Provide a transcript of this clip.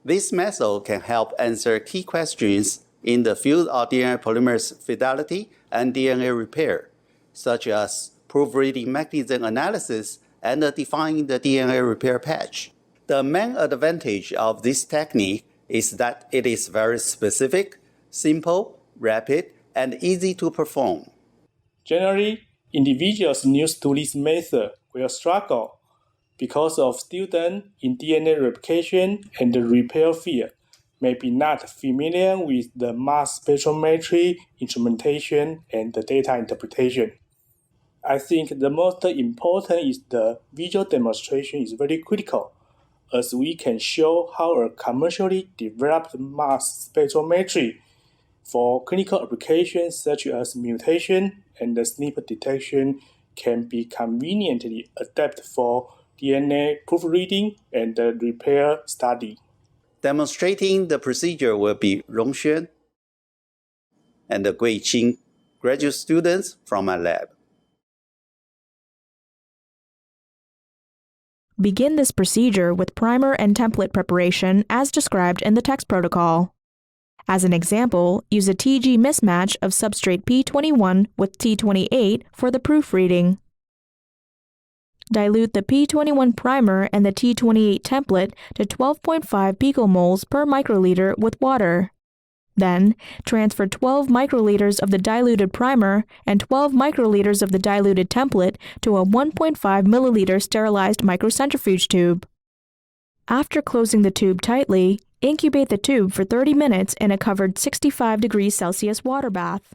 This method can help answer key questions in the field of DNA polymerase fidelity and DNA repair, such as proofreading mechanism analysis and defining the DNA repair patch. The main advantage of this technique is that it is very specific, simple, rapid, and easy to perform. Generally, individuals new to this method will struggle because of students in DNA replication and the repair field may be not familiar with the mass spectrometry instrumentation and the data interpretation. I think the most important is the visual demonstration is very critical, as we can show how a commercially developed mass spectrometry for clinical applications such as mutation and the SNP detection can be conveniently adapted for DNA proofreading and the repair study. Demonstrating the procedure will be Rong-Syuan and Wei-Cheng, graduate students from my lab. Begin this procedure with primer and template preparation as described in the text protocol. As an example, use a TG mismatch of substrate P21 with T28 for the proofreading. Dilute the P21 primer and the T28 template to 12.5 picomoles per microliter with water. Then, transfer 12 microliters of the diluted primer and 12 microliters of the diluted template to a 1.5 milliliter sterilized microcentrifuge tube. After closing the tube tightly, incubate the tube for 30 minutes in a covered 65 degrees Celsius water bath.